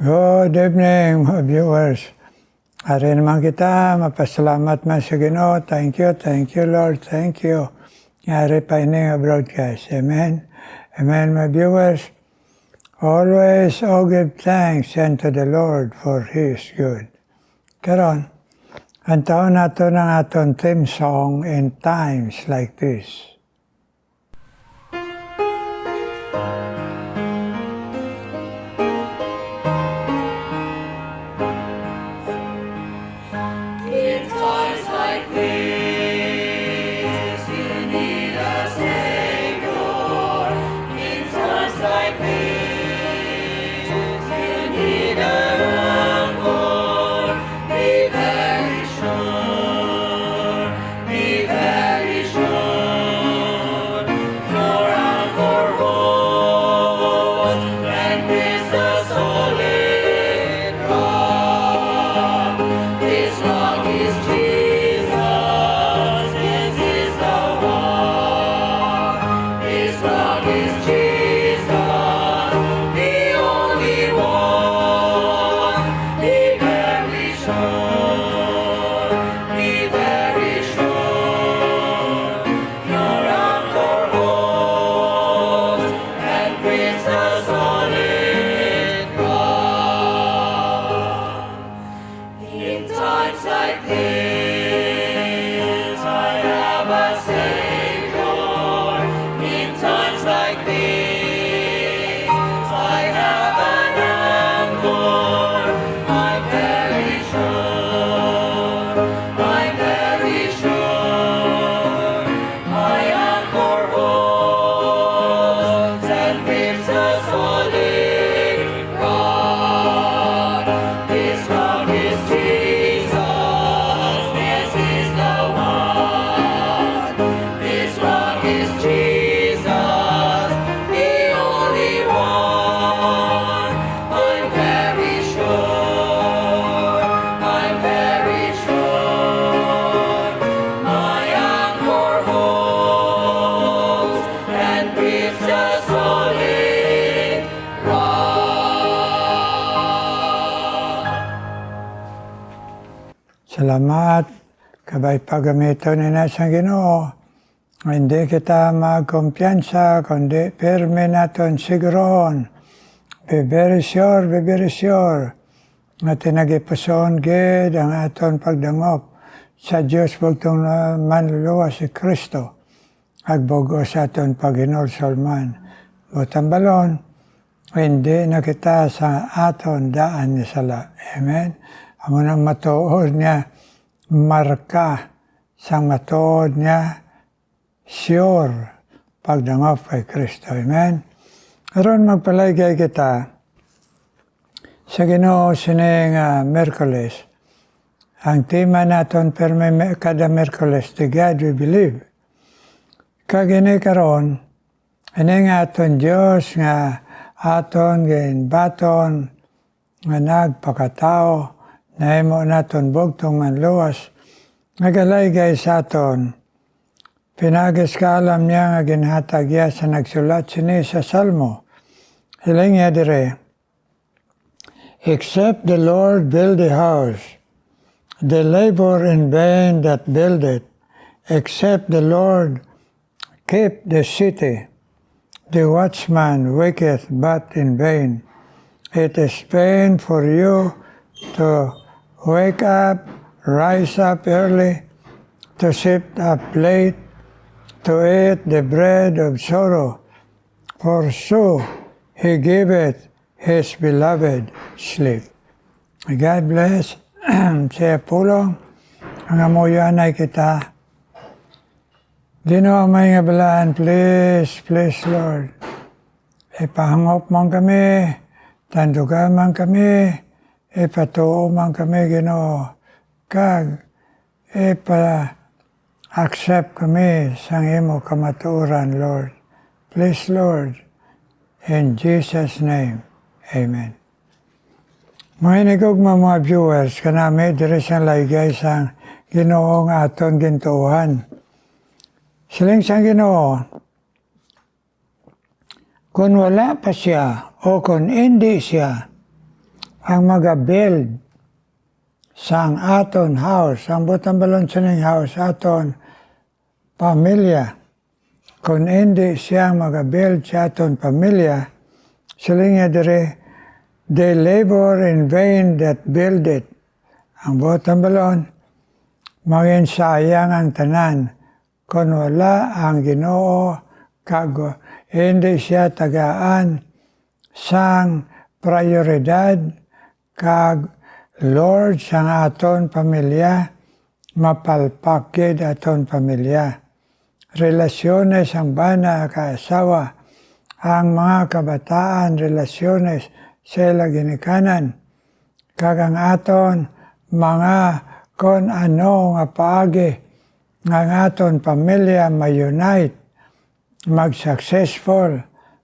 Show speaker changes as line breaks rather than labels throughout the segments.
Good evening, mga viewers. Ari naman kita, mapasalamat man sa Ginoo. Thank you, Lord, thank you. Ari pa ini nga broadcast. Amen. Amen, my viewers. Always, give thanks unto the Lord, for He is good. Karon, ang taon nato ng aton theme song in times like this. Salamat, kabay pagamito ni nasa Ginoo. Hindi kita magkumpiyansa, kundi pirmi naton sigurohon. Be very sure, nga tinagipuson gid ang aton pagdangop sa Dios bugtong manluluwa si Kristo. Agbugo sa aton paghinulsol man. Butang balon, hindi na kita sa aton daan ni sala. Amen. Amo nang matuod niya, marka sang matuod niya, sure, pagdangop kay Kristo. Amen. Karon magpalaygay kita sa Ginoo sining Miyerkules. Ang tema naton perme kada Miyerkules, the God we believe. Kagini karon, ini nga aton Dios nga aton ginbaton nga nagpakatao, nahimo naton bugtong manluwas, nagalaygay sa aton. Pinagis kaalam niya nga ginhatag niya sa nagsulat sini sa Salmo. Hiling niya dire, except the Lord build the house, they labor in vain that build it. Except the Lord keep the city, the watchman waketh but in vain. It is vain for you to wake up, rise up early, to sit up late, to eat the bread of sorrow, for so He giveth His beloved sleep. God bless. Siya pulong, ang amuyan ay kita. Ginoo may nga balaan, please, Lord. Ipahangop man kami, tandugan man kami, ipatuo man kami, Ginoo. Kag, accept kami sang imo kamatuoran, Lord. Please, Lord, in Jesus' name, amen. Mga inigog mga viewers, kanami, diri siyang laygay sang Ginoo nga aton gintuuhan. Siling sang Ginoo, kung wala pa siya o kung hindi siya, ang mag-build sang aton house, ang butang balon sining house, aton pamilya. Kung hindi siya mag-build sa aton pamilya, silinga dire, they labor in vain that build it. Ang butang balon, maging sayang ang tanan kung wala ang Ginoo kago. Hindi siya tagaan sang prioridad kag Lord sang aton pamilya, mapalpakid aton pamilya. Relasyones ang bana kaasawa, ang mga kabataan, relasyones sila ginikanan. Kag ang aton mga kon ano nga paagi nga aton pamilya ma-unite, mag-successful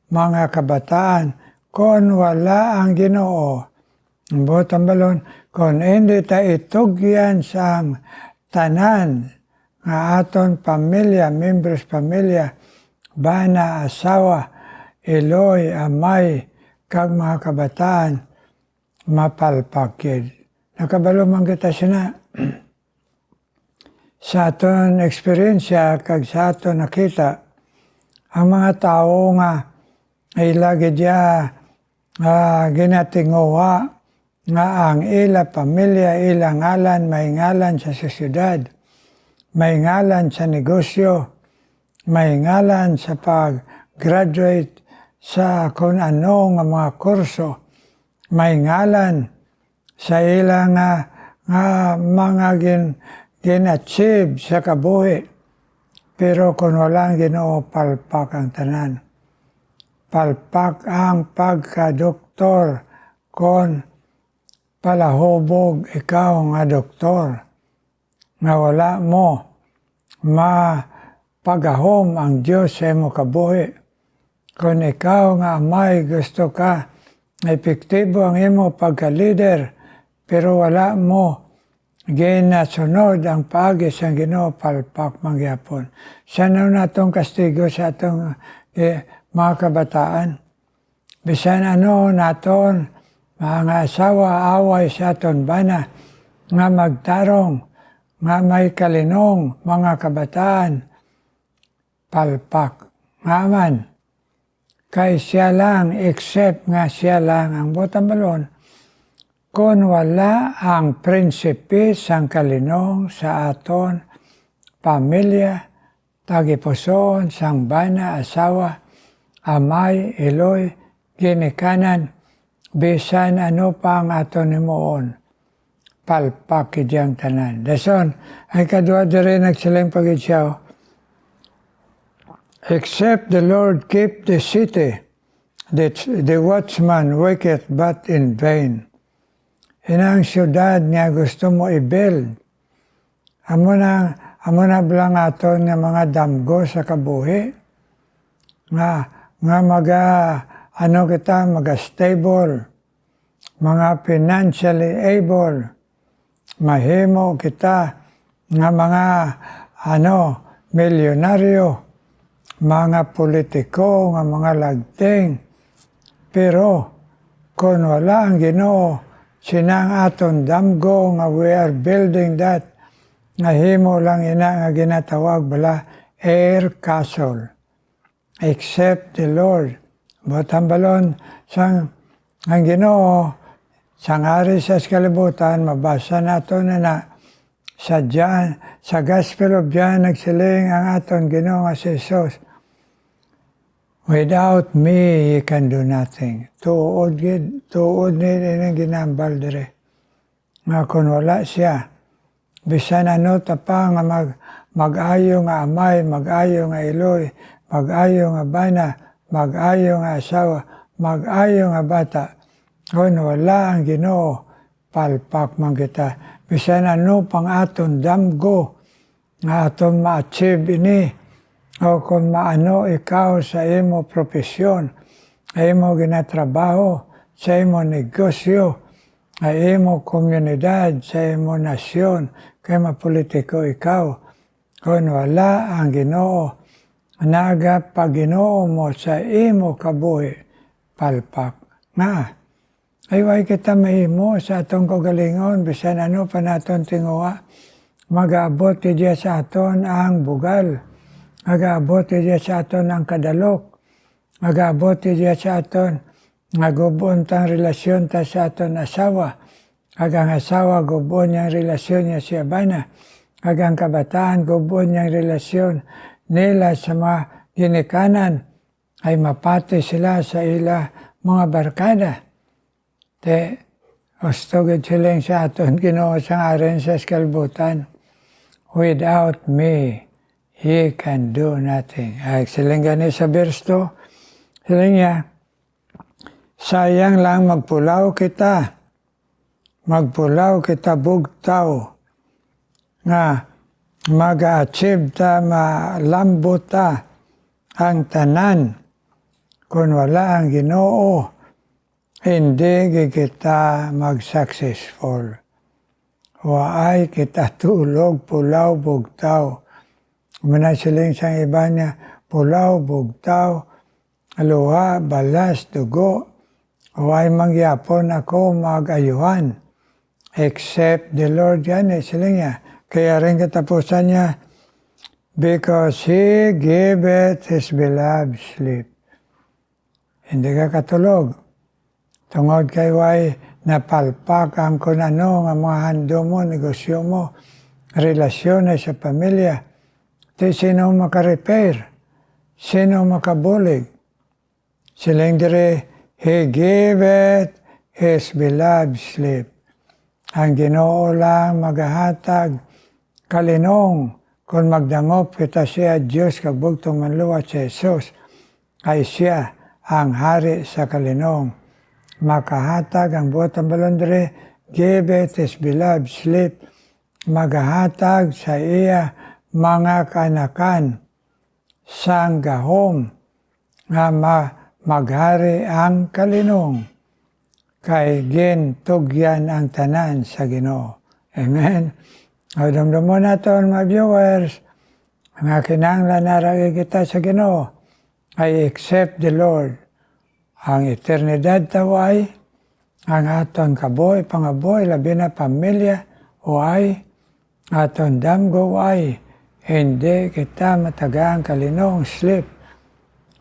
mga kabataan kon wala ang Ginoo. Ang butang balon, kung hindi ta itugyan sang tanan nga aton pamilya, members pamilya, bana, asawa, iloy, amay, kag mga kabataan, mapalpakid. Nakabalo man kita sina sa aton eksperyensya kag sa aton nakita, ang mga tao nga ilagi dia ginatinguha nga ang ila pamilya, ila ngalan, may ngalan sa syudad, may ngalan sa negosyo, may ngalan sa pag-graduate sa kung ano nga mga kurso, may ngalan sa ila nga mga gin-achieve sa kabuhi. Pero kung walang Ginoo, palpak ang tanan. Palpak ang pagka-doktor kung palahubog ikaw nga doktor, nga wala mo mapagahom ang Diyos sa imo kabuhi. Kung ikaw nga amay gusto ka, epektibo ang imo pagka-leader, pero wala mo ginasunod ang paagi sa Ginoo, palpak mangyapon. Sana natong kastigo sa atong mga kabataan. Bisan ano naton, mga asawa away sa aton bana, nga magtarong, nga may kalinong mga kabataan, palpak. Nga man, kay siya lang, except nga siya lang ang butang balon, kung wala ang prinsipe sang kalinong sa aton pamilya, tagipusoon sang bana, asawa, amay, iloy, ginikanan, bisan ano pa ang aton himuon, palpak idyang tanan. Dason, ay kadwa dire nagsiling pagitsyaw, except the Lord keep the city, the watchman waketh but in vain. Inang syudad nga gusto mo i-build. Amo na bilang aton nga mga damgo sa kabuhi. Nga maga-stable, mga financially able, mahimo kita nga mga milyonaryo, mga politiko, nga mga lagting. Pero kung wala ang Ginoo, sinang aton damgo nga we are building that, nga himo lang ina nga ginatawag bala air castle. Except the Lord. Butang balon, ang Ginoo, sang ari sa kalibutan, mabasa nato na sa Gospel of John, nagsiling ang aton Ginoo nga si Jesus, without me, you can do nothing. Tuod ni ginambal dire. Nga kung wala siya, bisan ano pa nga mag-ayo nga amay, mag-ayo nga iloy, mag-ayo nga bana, mag-ayo nga asawa, mag-ayo nga bata. Kung wala ang Ginoo, palpak man kita. Bisan ano pang aton damgo, nga aton ma-achieve ini, o kung maano ikaw sa imo profesyon, sa imo ginatrabaho, sa imo negosyo, sa imo komunidad, sa imo nasyon, kay mapolitiko ikaw. Kung wala ang Ginoo, nagapag-Ginoo mo sa imo kabuhi, palpak. Nga, ay way kita mahimo sa atong kagalingon, bisan ano pa naton tinguha. Mag-aabot diya sa aton ang bugal. Mag-aabot diya sa aton ang kadalok. Mag-aabot diya sa aton nga gubon tang relasyon ta sa aton asawa. Agang asawa gubon niyang relasyon niya si Abana. Agang kabataan gubon niyang relasyon nila sa mga ginikanan ay mapati sila sa ila mga barkada. Te, hustugid silang sa aton Ginoo sang aron sa kalbutan. Without me, ye can do nothing. Ay, silang gani sa verse 2, silang niya, sayang lang magpulaw kita bugtaw, nga mag-achieve ta, malambot ta ang tanan, kung wala ang Ginoo, hindi kita mag-successful. Waay kita tulog, pulaw, bugtaw. Muna siling sang iba niya, pulaw, bugtaw, luha, balas, dugo. Waay mangyapon ako mag-ayuhan. Except the Lord yan, siling niya. Kaya rin katapusan niya, because He giveth His beloved sleep. Hindi ka katulog. Tungod kay way napalpak ang kung ano nga mga hando mo, negosyo mo, relasyon sa pamilya. Di sino makarepair? Sino makabulig? Siling dire, He giveth His beloved sleep. Ang Ginoo lang magahatag kalinong kung magdangop kita siya Diyos kagbugtong manluwat si Jesus ay siya ang hari sa kalinong. Makahatag ang buot ang balondre, giveth His beloved sleep. Magahatag sa iya mga kanakan sang gahom nga maghari ang kalinong. Kay gintugyan ang tanan sa Ginoo. Amen. O damdamo naton mga viewers, mga kinahanglan na ragi kita sa Ginoo, I accept the Lord. Ang eternidad taway, ang aton kaboy, pangaboy, labi na pamilya, uay, aton damgo uay, hindi kita matagang kalinong sleep.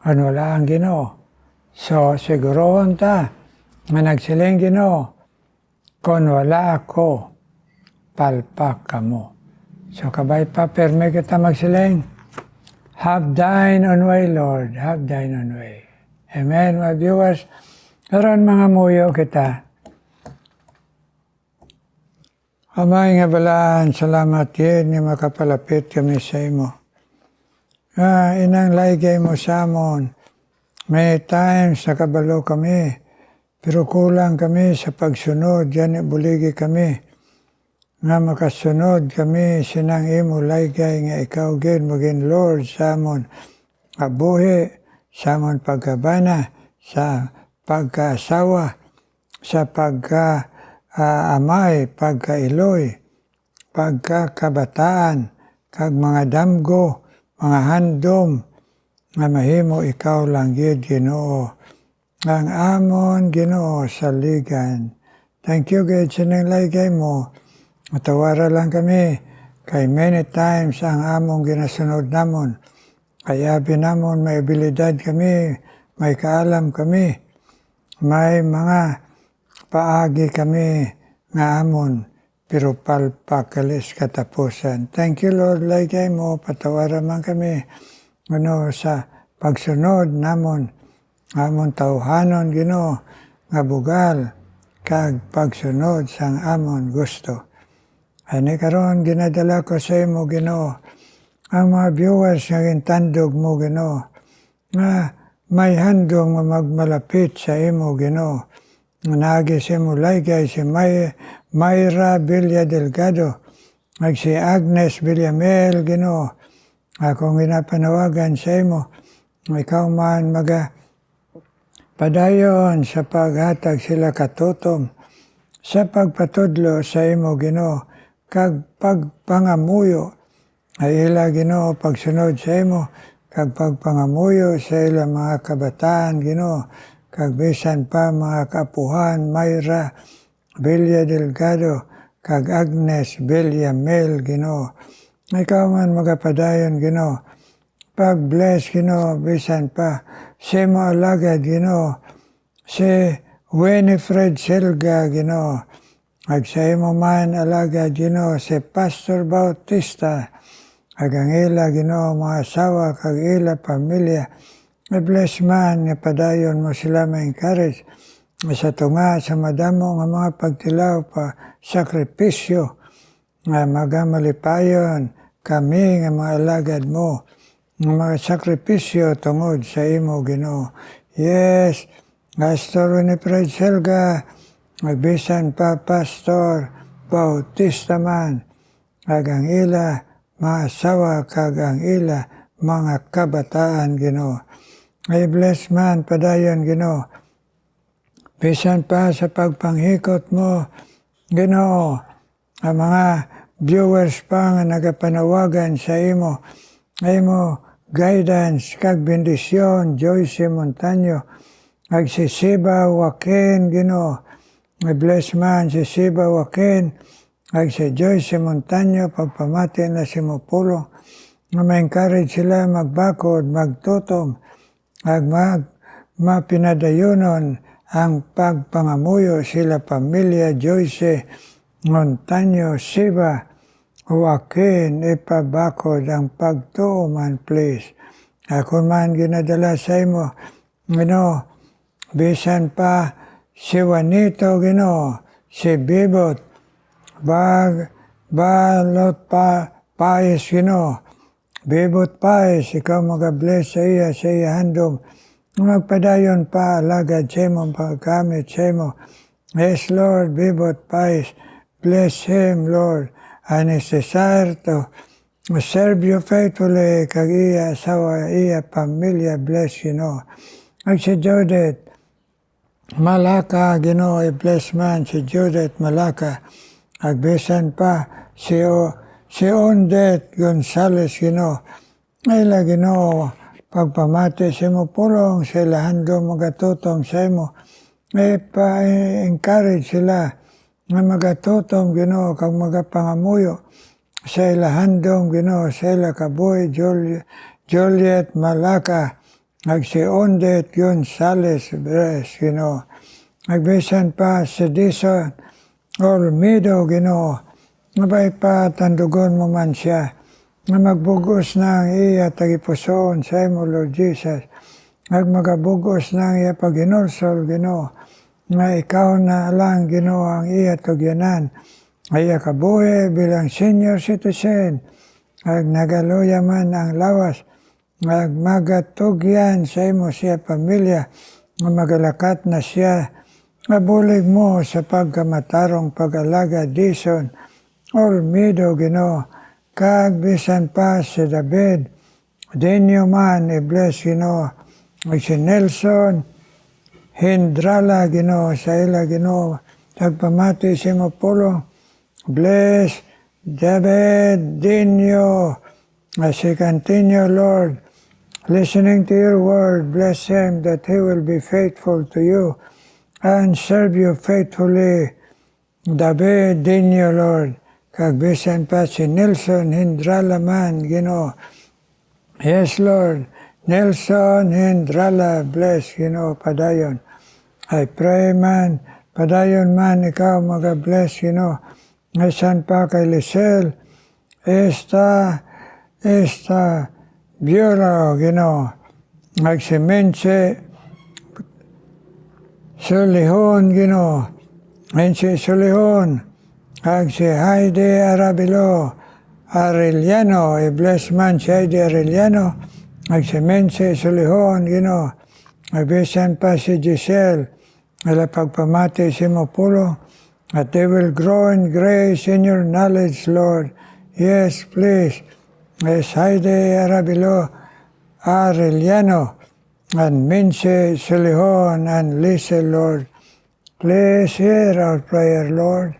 Ano wala ang Ginoo. So sigurohon ta, nga nagsiling Ginoo, kung wala ako, palpak kamo. So kabay pa, perme kita magsiling, have thine own way, Lord, have thine own way. Amen, mga viewers. Karon mga muyo kita. Amay nga balaan, salamat yun nga makapalapit kami sa imo. Inang laygay mo sa amon. May times nakabalo kami. Pero kulang kami sa pagsunod, yan buligi kami. Nga makasunod kami, sinang imo laygay nga ikaw gin maging Lord sa amon. Kabuhi, sa amon pagkabana, sa pagkaasawa, sa pagkaamay, pagkailoy, pagkakabataan, kag mga damgo, mga handom, nga mahimo ikaw lang gid Ginoo. Ang amon Ginoo saligan. Thank you God sinang laygay mo. Matawara lang kami kay many times ang among ginasunod namon. Kaya binamon may abilidad kami, may kaalam kami, may mga paagi kami nga amon pero palpakalis katapusan. Thank you Lord laygay mo, patawara man kami sa pagsunod namon. Amon tawhanon Ginoo nga bugal kag pagsunod sang amon gusto. Ani karon ginadala ko sa imo Ginoo ang mga viewers nga gintandog mo Ginoo nga may handong magmalapit sa imo Ginoo. Nagi si mo laygay si Mayra Villa Delgado ag si Agnes Villamel Ginoo. Akong ginapanawagan sa imo ikaw man padayon sa paghatag sila katutom, sa pagpatudlo sa imo Ginoo, kag pagpangamuyo, ay ila Ginoo pagsunod sa imo, kag pagpangamuyo sa ila mga kabataan Ginoo, kag bisan pa mga kapuhan Mayra Villa Delgado, kag Agnes Villamel, Ginoo. Ikaw man magapadayon, Ginoo. Pag-bless, Ginoo, bisan pa si mo alagad, Ginoo. Si Winifred Silga, Ginoo. Ag sa imo man alagad, Ginoo, si Pastor Bautista. Ag ang ila, Ginoo, mga asawa, kag ila pamilya. I-bless man, nga padayon mo sila ma-encourage. Sa tunga, sa madamo nga mga pagtilaw pa, sakripisyo, nga magamalipayon kami nga mga alagad mo, nga mga sakripisyo tungod sa imo, Ginoo. Yes, Pastor Winifred Silga, magbisan pa Pastor Bautista man, kag ang ila mga asawa, kag ang ila mga kabataan, Ginoo. I-bless man, padayon, Ginoo. Bisan pa sa pagpanghikot mo, Ginoo, ang mga viewers pa nga nagapanawagan sa imo guidance kag bendisyon, Joyce Montaño, ag si Siba Joaquin, Ginoo. I-bless man si Siba Joaquin, ag si Joyce Montaño, pagpamati na si Mopulong, nga ma-encourage sila magbakod, magtutom, ag mapinadayunon ang pagpangamuyo sila pamilya Joyce Montaño, Siba Joaquin, ipabakod ang pagtuman, please. Ako man ginadala sa imo, Ginoo, bisan pa si Juanito, Ginoo, si Bibot, balot pa, Pais, Ginoo. Bibot Pais, ikaw mag-bless sa iya handom. Magpadayon pa, alagad sa imo, pagkamit sa imo. Yes, Lord, Bibot Pais, bless him, Lord, and his desire to serve you faithfully, kag iya asawa, iya pamilya, bless, Ginoo. Ag si Judith Malaka, Ginoo, i-bless man si Judith Malaka. Ag bisan pa si Ondet Gonzales, Ginoo. Ila, Ginoo, pagpamati sa imo pulong, sila handom magatutom sa imo. Pa-encourage sila nga magatutom, Ginoo, kag magapangamuyo sa ila handom, Ginoo, sa ila kabuhi, Juliet Malaka, ag si Ondet Gonzales, bless, Ginoo. Agbisan pa si Dison Olmedo, Ginoo, nga pa tandugon mo man siya, nga magbugos na ang iya tagipusoon sa imo, Lord Jesus. Ag magabugos na ang iya paginulsol, Ginoo, nga ikaw na lang, Ginoo, ang iya tugyanan. Iya kabuhi bilang senior citizen, ag nagaluya man ang lawas, ag magatugyan sa imo siya pamilya, nga magalakat na siya, nga bulig mo sa pagkamatarong pag-alaga Dison Olmedo, Ginoo. Kag bisan pa si David Denyo man, i-bless, Ginoo. Ag si Nelson Hindrala, Ginoo, sa ila, Ginoo. Tagpamati si Mopulong, bless David Denyo, as he continue, Lord, listening to your word. Bless him that he will be faithful to you and serve you faithfully. David Denyo, Lord. Kag bisan pa si Nelson Hindrala man, Ginoo. Yes, Lord. Nelson Hindrala, bless, Ginoo, padayon. I pray man, padayon man, ikaw mag-bless, Ginoo. Ngayon pa kay Lisel, esta Bureau, Ginoo. Nagsimense Sulihon, Ginoo. Mense Sulihon. Ag si Heidi Arellano, i-bless man si Heidi Arellano. Ag si Mense Sulihon, Ginoo. Abisan pa si Giselle, ala pagpamati si Mopulong, that they will grow in grace in your knowledge, Lord. Yes, please. As Heidi Arellano, and Mense Sulihon, and Lisa, Lord. Please hear our prayer, Lord.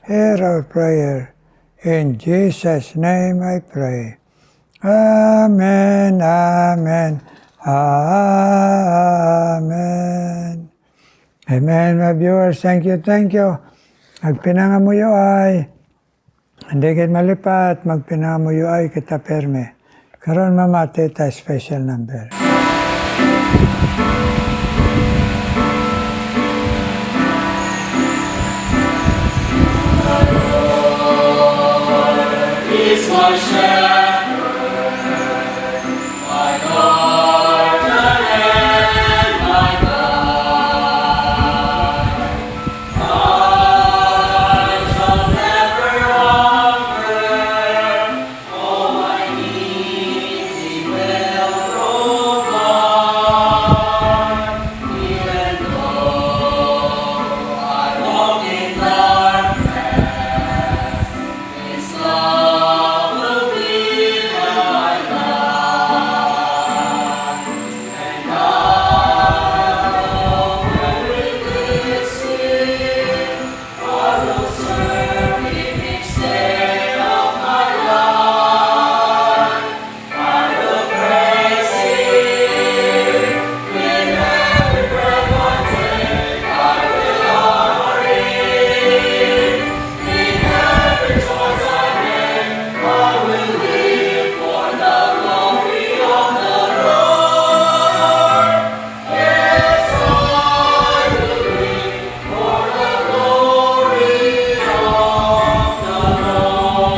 Hear our prayer. In Jesus' name I pray. Amen, amen, Amen. Amen, my viewers. Thank you, thank you. Magpinangamuyo ay, hindi kin malipat, magpinangamuyo ay kita perme. Karon mamati ta special number.
Is my shepherd, my garden and my guide. I shall never hunger, all my needs He will provide. Even though I walk in darkness, His love will be my light, and I know where it leads Him. I will serve Him each day of my life. I will praise Him with every breath I take. I will honor Him in every choice I make. I will live for the glory of the Lord. Yes, I will live for the glory of the Lord.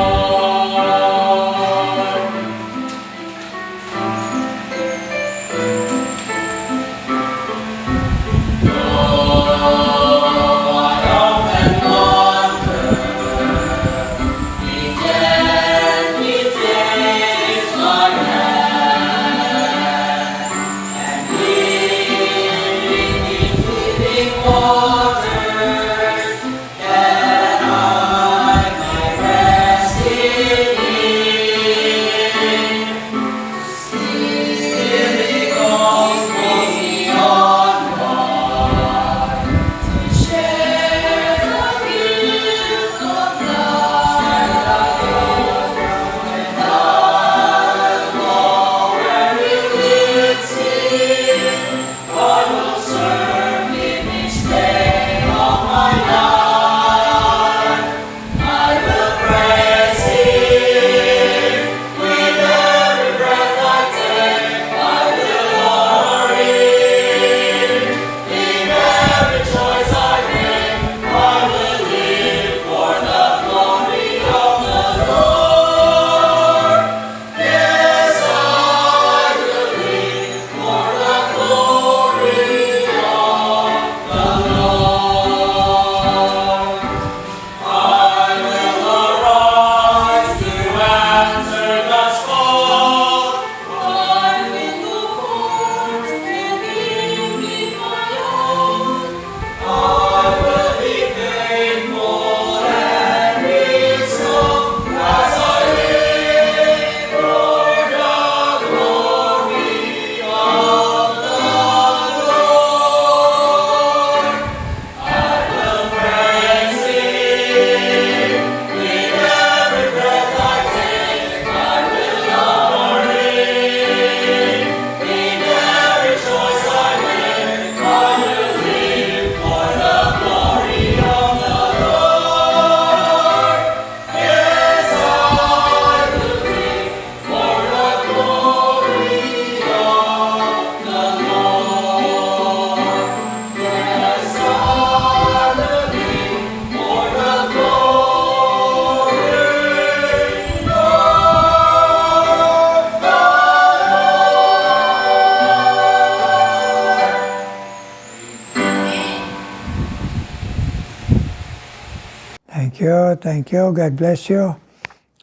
Thank you. God bless you.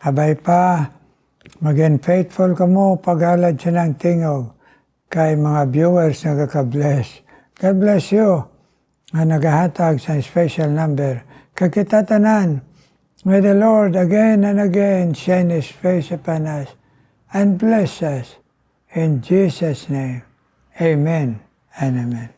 Abay pa, maging faithful ka mo paghalad siya ng tingog kay mga viewers na kaka-bless. God bless you na nagahatag sa special number. Kakitatanan, may the Lord again and again shine His face upon us and bless us. In Jesus' name, amen and amen.